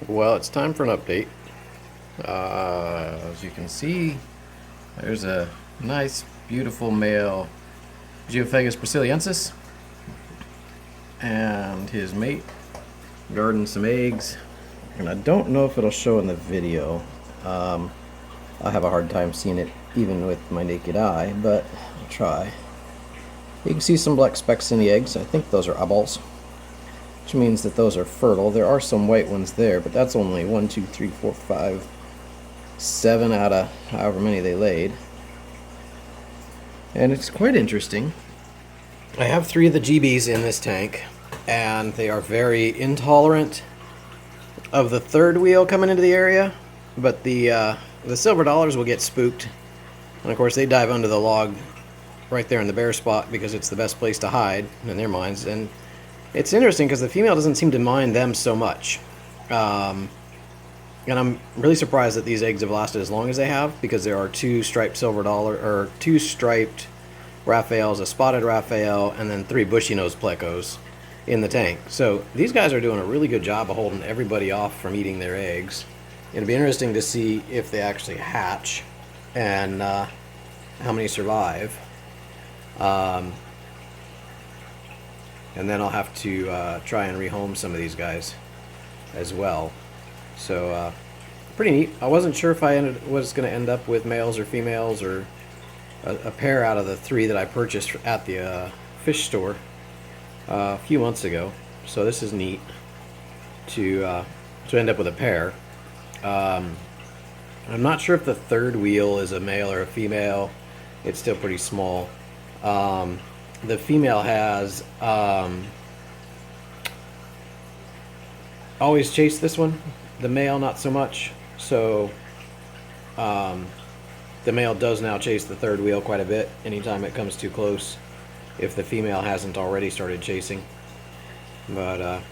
Well, it's time for an update. As you can see, there's a nice, beautiful male Geophagus brasiliensis and his mate guarding some eggs. And I don't know if it'll show in the video. I have a hard time seeing it even with my naked eye, but I'll try. You can see some black specks in the eggs. I think those are eyeballs, which means that those are fertile. There are some white ones there, but that's only 1, 2, 3, 4, 5, 7 out of however many they laid. And it's quite interesting. I have 3 of the GBs in this tank, and they are very intolerant of the third wheel coming into the area, but the silver dollars will get spooked, and of course they dive under the log right there in the bare spot because it's the best place to hide in their minds. And it's interesting because the female doesn't seem to mind them so much. And I'm really surprised that these eggs have lasted as long as they have, because there are 2 striped silver dollar, or 2 striped Raphaels, a spotted Raphael, and then 3 bushy-nosed plecos in the tank. So these guys are doing a really good job of holding everybody off from eating their eggs. It'll be interesting to see if they actually hatch and how many survive. And then I'll have to try and rehome some of these guys as well. So pretty neat. I wasn't sure if I was going to end up with males or females, or a pair out of the 3 that I purchased at the fish store a few months ago. So this is neat to end up with a pair. I'm not sure if the third wheel is a male or a female. It's still pretty small. The female has always chased this one. The male not so much. So the male does now chase the third wheel quite a bit anytime it comes too close, if the female hasn't already started chasing. But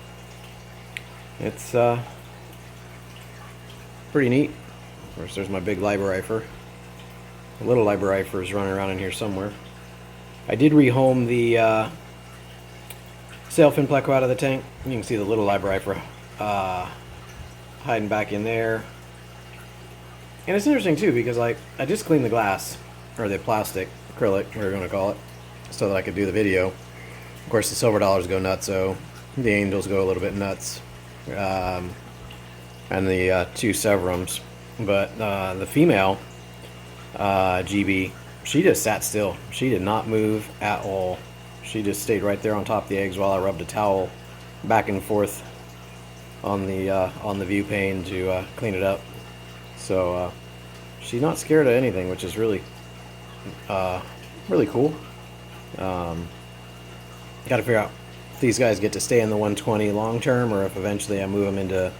it's pretty neat. Of course, there's my big liberifer. The little liberifer is running around in here somewhere. I did rehome the sailfin pleco out of the tank. You can see the little liberifer hiding back in there. And it's interesting too, because like I just cleaned the glass, or the plastic, acrylic, whatever you're going to call it, so that I could do the video. Of course, the silver dollars go nuts, so the angels go a little bit nuts, and the 2 severums. But the female GB, she just sat still. She did not move at all. She just stayed right there on top of the eggs while I rubbed a towel back and forth on the view pane to clean it up. So she's not scared of anything, which is really really cool. Got to figure out if these guys get to stay in the 120 long term, or if eventually I move them into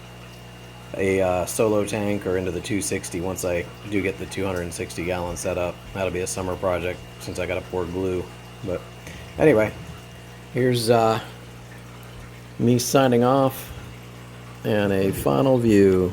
a solo tank or into the 260 once I do get the 260 gallon set up. That'll be a summer project since I got to pour glue. But anyway, here's me signing off and a final view.